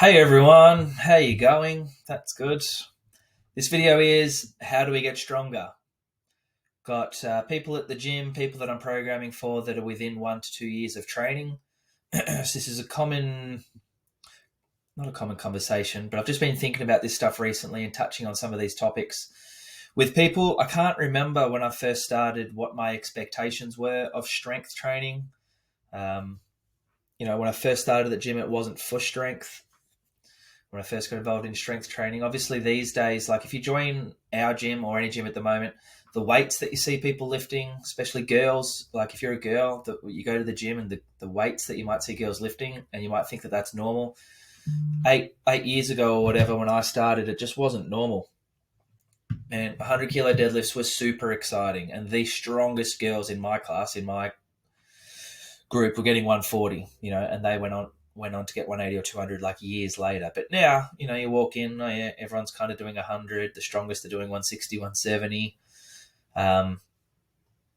Hey everyone, how you going? That's good. This video is how do we get stronger? Got people at the gym, people that I'm programming for that are within 1 to 2 years of training. So this is not a common conversation, but I've just been thinking about this stuff recently and touching on some of these topics with people. I can't remember when I first started what my expectations were of strength training. Um, when I first started at the gym, it wasn't for strength. When I first got involved in strength training. Obviously, these days, like if you join our gym or any gym at the moment, the weights that you see people lifting, especially girls, like if you're a girl, you go to the gym and the weights that you might see girls lifting, and you might think that that's normal. 8 years ago or whatever, when I started, it just wasn't normal. And 100 kilo deadlifts was super exciting, and the strongest girls in my class, in my group, were getting 140. And they went on to get 180 or 200 like years later. But now, you walk in, oh yeah, everyone's kind of doing 100. The strongest are doing 160, 170.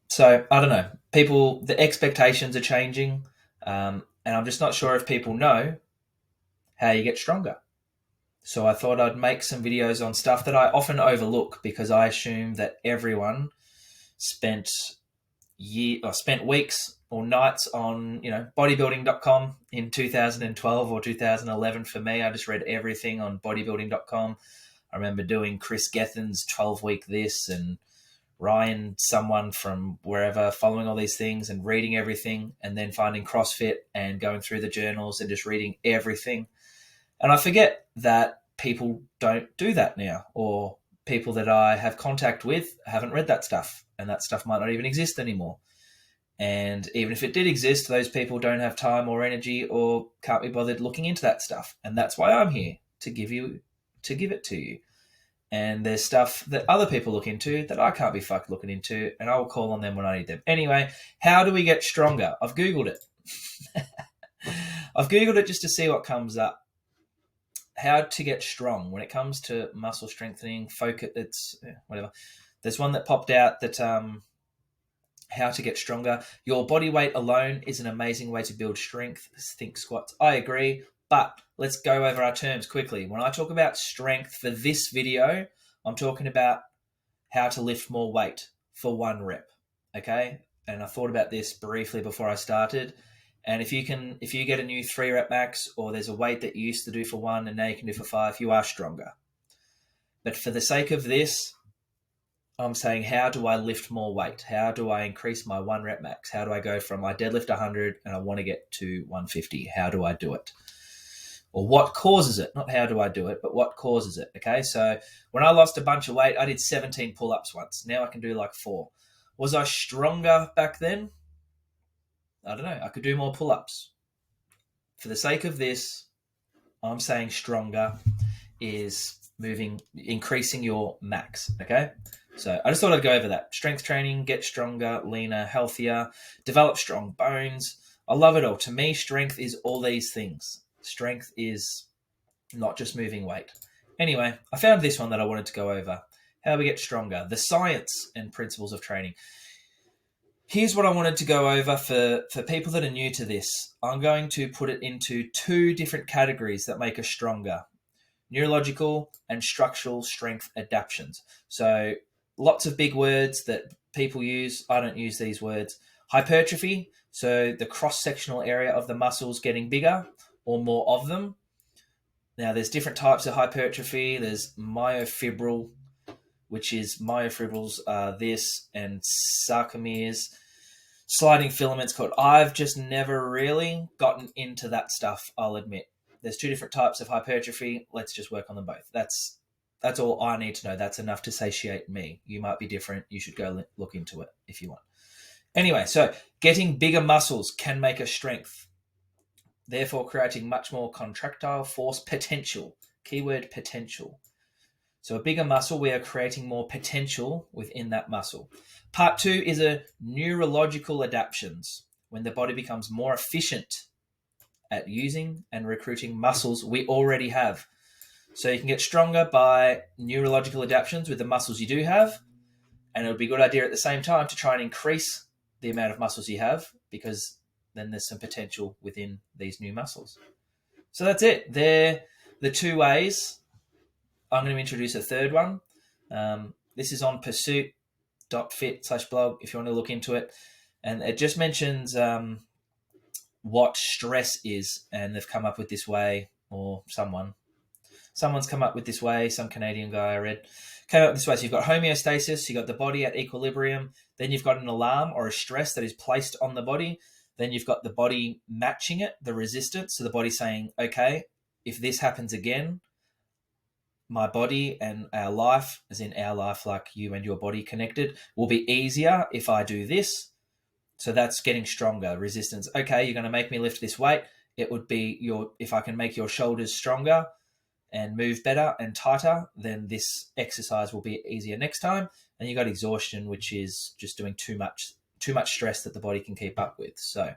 So I don't know. The expectations are changing. And I'm just not sure if people know how you get stronger. So I thought I'd make some videos on stuff that I often overlook because I assume that everyone spent weeks or nights on, bodybuilding.com in 2012 or 2011. For me, I just read everything on bodybuilding.com. I remember doing Chris Gethin's 12-week this and Ryan, someone from wherever, following all these things and reading everything, and then finding CrossFit and going through the journals and just reading everything. And I forget that people don't do that now, or people that I have contact with haven't read that stuff, and that stuff might not even exist anymore. And even if it did exist, those people don't have time or energy or can't be bothered looking into that stuff. And that's why I'm here to give it to you. And there's stuff that other people look into that I can't be fucked looking into, and I will call on them when I need them. Anyway, how do we get stronger? I've Googled it. I've Googled it just to see what comes up. How to get strong when it comes to muscle strengthening, focus, whatever. There's one that popped out that how to get stronger. Your body weight alone is an amazing way to build strength. Think squats. I agree, but let's go over our terms quickly. When I talk about strength for this video, I'm talking about how to lift more weight for 1 rep, okay? And I thought about this briefly before I started. And if you get a new 3 rep max, or there's a weight that you used to do for 1 and now you can do for 5, you are stronger. But for the sake of this, I'm saying, how do I lift more weight? How do I increase my 1 rep max? How do I go from I deadlift 100 and I want to get to 150? How do I do it? Or what causes it? Not how do I do it, but what causes it, okay? So when I lost a bunch of weight, I did 17 pull-ups once. Now I can do like 4. Was I stronger back then? I don't know. I could do more pull-ups. For the sake of this, I'm saying stronger is increasing your max, okay? So I just thought I'd go over that. Strength training, get stronger, leaner, healthier, develop strong bones. I love it all. To me, strength is all these things. Strength is not just moving weight. Anyway, I found this one that I wanted to go over. How we get stronger. The science and principles of training. Here's what I wanted to go over for people that are new to this. I'm going to put it into 2 different categories that make us stronger. Neurological and structural strength adaptations. So lots of big words that people use. I don't use these words. Hypertrophy, so the cross-sectional area of the muscles getting bigger or more of them. Now, there's different types of hypertrophy. There's myofibril, which is myofibrils are this, and sarcomeres, sliding filaments called. I've just never really gotten into that stuff, I'll admit. There's 2 different types of hypertrophy. Let's just work on them both. That's all I need to know. That's enough to satiate me. You might be different. You should go look into it if you want. Anyway, so getting bigger muscles can make us strength, therefore creating much more contractile force potential. Keyword potential. So a bigger muscle, we are creating more potential within that muscle. Part 2 is a neurological adaptations, when the body becomes more efficient at using and recruiting muscles we already have. So you can get stronger by neurological adaptations with the muscles you do have, and it would be a good idea at the same time to try and increase the amount of muscles you have, because then there's some potential within these new muscles. So that's it. They're the 2 ways, I'm going to introduce a third one. This is on pursuit.fit/blog if you want to look into it. And it just mentions what stress is. And they've come up with this way, or someone's come up with this way, some Canadian guy I read, came up with this way. So you've got homeostasis, you've got the body at equilibrium, then you've got an alarm or a stress that is placed on the body, then you've got the body matching it, the resistance. So the body saying, okay, if this happens again, my body and our life, as in our life, like you and your body connected, will be easier if I do this. So that's getting stronger. Resistance. Okay, you're going to make me lift this weight. It would be if I can make your shoulders stronger and move better and tighter, then this exercise will be easier next time. And you got exhaustion, which is just doing too much stress that the body can keep up with. So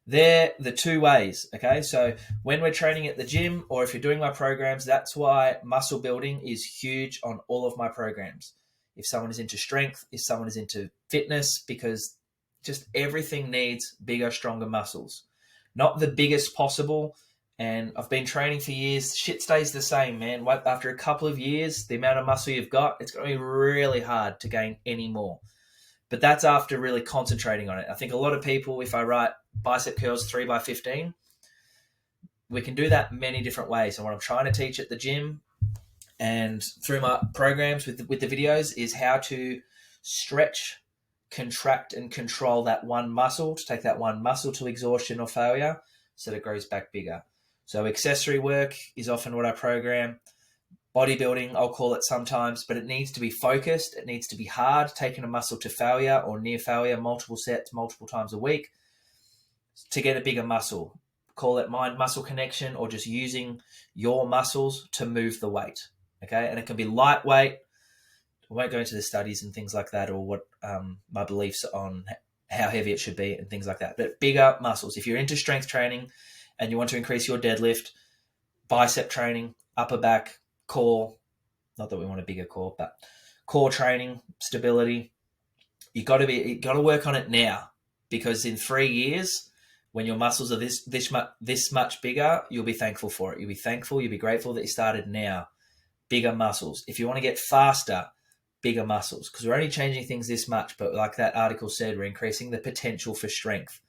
they're the 2 ways. Okay, so when we're training at the gym, or if you're doing my programs, that's why muscle building is huge on all of my programs. If someone is into strength, if someone is into fitness, because just everything needs bigger, stronger muscles. Not the biggest possible. And I've been training for years. Shit stays the same, man. After a couple of years, the amount of muscle you've got, it's going to be really hard to gain any more. But that's after really concentrating on it. I think a lot of people, if I write bicep curls 3x15, we can do that many different ways. And what I'm trying to teach at the gym and through my programs with the videos is how to stretch, contract, and control that one muscle, to take that one muscle to exhaustion or failure so that it grows back bigger. So accessory work is often what I program. Bodybuilding, I'll call it sometimes, but it needs to be focused. It needs to be hard, taking a muscle to failure or near failure, multiple sets, multiple times a week to get a bigger muscle. Call it mind-muscle connection, or just using your muscles to move the weight. Okay, and it can be lightweight. I won't go into the studies and things like that, or what my beliefs on how heavy it should be and things like that. But bigger muscles. If you're into strength training and you want to increase your deadlift, bicep training, upper back, core, not that we want a bigger core, but core training, stability, you got to work on it now, because in 3 years, when your muscles are this much bigger, you'll be thankful for it. You'll be grateful that you started now. Bigger muscles. If you want to get faster, bigger muscles, because we're only changing things this much, but like that article said, we're increasing the potential for strength,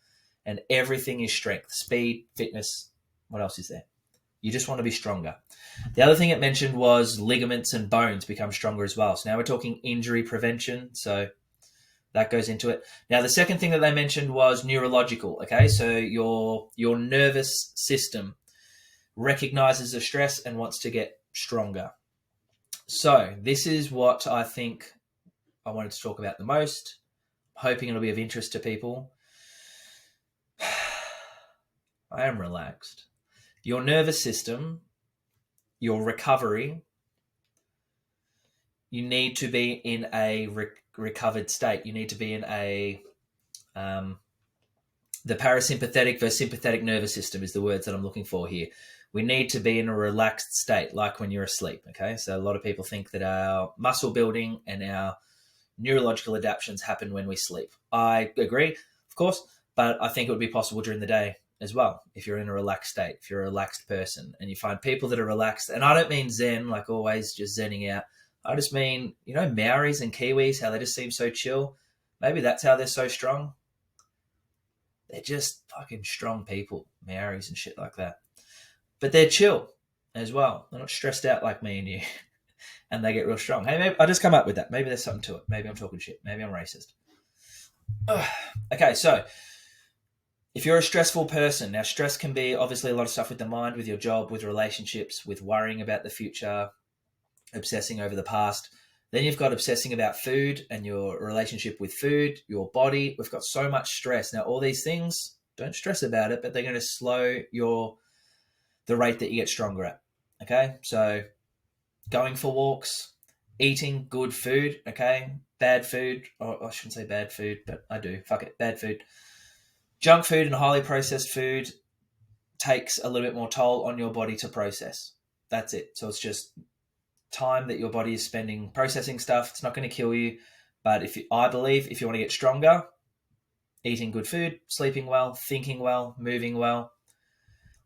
and everything is strength, speed, fitness. What else is there? You just want to be stronger. The other thing it mentioned was ligaments and bones become stronger as well. So now we're talking injury prevention. So that goes into it. Now, the second thing that they mentioned was neurological. Okay, so your nervous system recognizes the stress and wants to get stronger. So this is what I think I wanted to talk about the most. I'm hoping it'll be of interest to people. I am relaxed. Your nervous system, your recovery, you need to be in a recovered state. You need to be in the parasympathetic versus sympathetic nervous system is the words that I'm looking for here. We need to be in a relaxed state, like when you're asleep, okay? So a lot of people think that our muscle building and our neurological adaptations happen when we sleep. I agree, of course, but I think it would be possible during the day as well, if you're in a relaxed state, if you're a relaxed person, and you find people that are relaxed. And I don't mean zen, like always just zenning out. I just mean, Maoris and Kiwis, how they just seem so chill. Maybe that's how they're so strong. They're just fucking strong people, Maoris and shit like that. But they're chill as well. They're not stressed out like me and you. And they get real strong. Hey, maybe I just come up with that. Maybe there's something to it. Maybe I'm talking shit. Maybe I'm racist. Okay, so if you're a stressful person, now stress can be obviously a lot of stuff with the mind, with your job, with relationships, with worrying about the future, obsessing over the past. Then you've got obsessing about food and your relationship with food, your body. We've got so much stress. Now, all these things, don't stress about it, but they're going to slow the rate that you get stronger at. Okay, so going for walks, eating good food, okay? Bad food, or I shouldn't say bad food, but I do. Fuck it, bad food. Junk food and highly processed food takes a little bit more toll on your body to process. That's it. So it's just time that your body is spending processing stuff. It's not going to kill you. But I believe if you want to get stronger, eating good food, sleeping well, thinking well, moving well,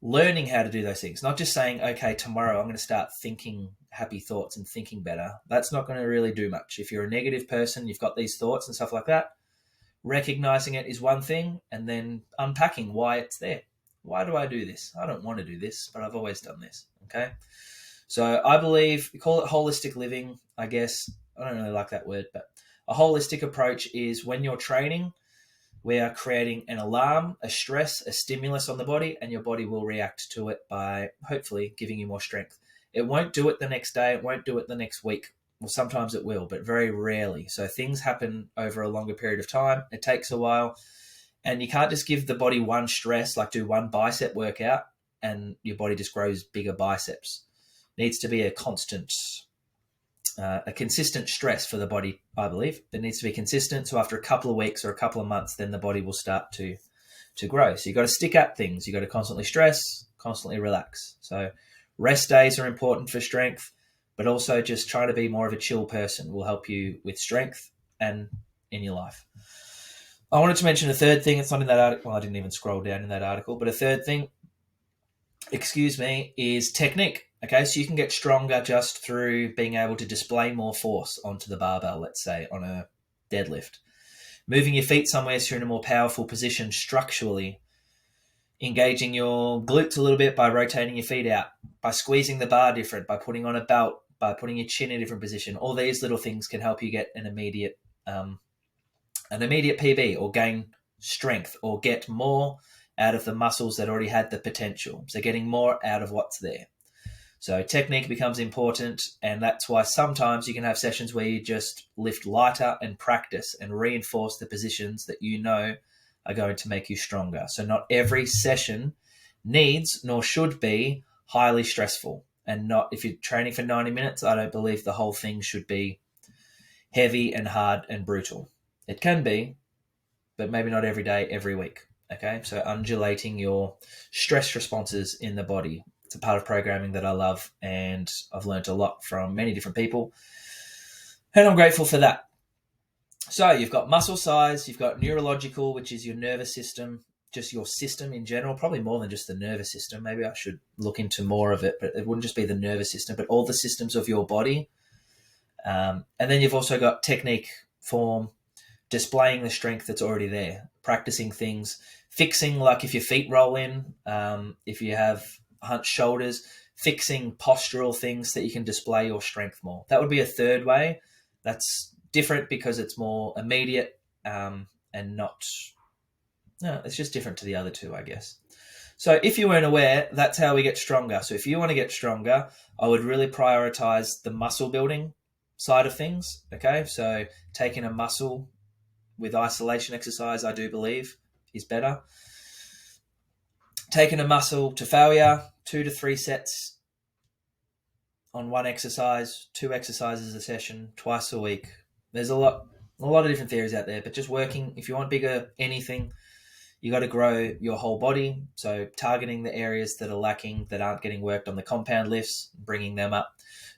learning how to do those things, not just saying, okay, tomorrow I'm going to start thinking happy thoughts and thinking better. That's not going to really do much. If you're a negative person, you've got these thoughts and stuff like that, recognizing it is one thing, and then unpacking why it's there. Why do I do this? I don't want to do this, but I've always done this. Okay. So I believe, we call it holistic living, I guess. I don't really like that word, but a holistic approach is when you're training, we are creating an alarm, a stress, a stimulus on the body, and your body will react to it by hopefully giving you more strength. It won't do it the next day. It won't do it the next week. Well, sometimes it will, but very rarely. So things happen over a longer period of time. It takes a while. And you can't just give the body one stress, like do one bicep workout, and your body just grows bigger biceps. It needs to be a constant, a consistent stress for the body, I believe. It needs to be consistent. So after a couple of weeks or a couple of months, then the body will start to grow. So you've got to stick at things. You've got to constantly stress, constantly relax. So rest days are important for strength, but also just try to be more of a chill person will help you with strength and in your life. I wanted to mention a third thing. It's not in that article. Well, I didn't even scroll down in that article, but a third thing, is technique. Okay, so you can get stronger just through being able to display more force onto the barbell, let's say, on a deadlift. Moving your feet somewhere so you're in a more powerful position structurally. Engaging your glutes a little bit by rotating your feet out, by squeezing the bar different, by putting on a belt, by putting your chin in a different position. All these little things can help you get an immediate PB or gain strength or get more out of the muscles that already had the potential. So getting more out of what's there. So technique becomes important, and that's why sometimes you can have sessions where you just lift lighter and practice and reinforce the positions that you know are going to make you stronger. So not every session needs nor should be highly stressful. And not, if you're training for 90 minutes, I don't believe the whole thing should be heavy and hard and brutal. It can be, but maybe not every day, every week. Okay, so undulating your stress responses in the body. It's a part of programming that I love, and I've learned a lot from many different people, and I'm grateful for that. So you've got muscle size, you've got neurological, which is your nervous system, just your system in general, probably more than just the nervous system. Maybe I should look into more of it, but it wouldn't just be the nervous system, but all the systems of your body. And then you've also got technique, form, displaying the strength that's already there, practicing things, fixing, like if your feet roll in, if you have hunched shoulders, fixing postural things that you can display your strength more. That would be a third way. That's different because it's more immediate and it's just different to the other two, I guess. So if you weren't aware, that's how we get stronger. So if you want to get stronger, I would really prioritize the muscle building side of things. Okay, so taking a muscle with isolation exercise, I do believe, is better. Taking a muscle to failure, 2 to 3 sets on one exercise, 2 exercises a session, twice a week. There's a lot of different theories out there, but just working, if you want bigger anything, you got to grow your whole body. So targeting the areas that are lacking, that aren't getting worked on the compound lifts, bringing them up.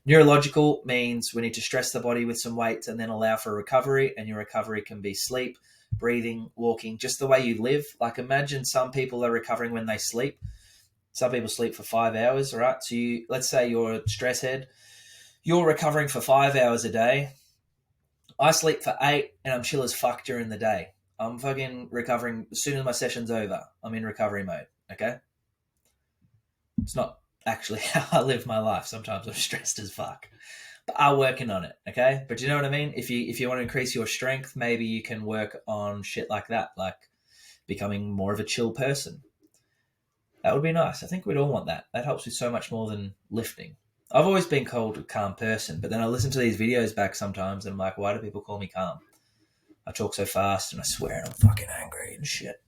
Neurological means we need to stress the body with some weights and then allow for recovery. And your recovery can be sleep, breathing, walking, just the way you live. Like imagine some people are recovering when they sleep. Some people sleep for 5 hours, right? So let's say you're a stress head. You're recovering for 5 hours a day. I sleep for 8 and I'm chill as fuck during the day. I'm fucking recovering as soon as my session's over. I'm in recovery mode, okay? It's not actually how I live my life. Sometimes I'm stressed as fuck. But I'm working on it, okay? But you know what I mean? If you want to increase your strength, maybe you can work on shit like that, like becoming more of a chill person. That would be nice. I think we'd all want that. That helps with so much more than lifting. I've always been called a calm person, but then I listen to these videos back sometimes and I'm like, why do people call me calm? I talk so fast and I swear and I'm fucking angry and shit.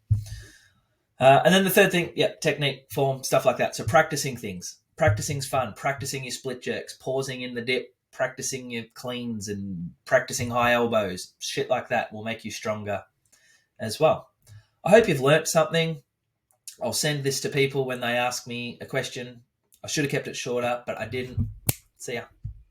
And then the third thing, technique, form, stuff like that. So practicing things. Practicing's fun. Practicing your split jerks, pausing in the dip, practicing your cleans and practicing high elbows. Shit like that will make you stronger as well. I hope you've learnt something. I'll send this to people when they ask me a question. I should have kept it shorter, but I didn't. See ya.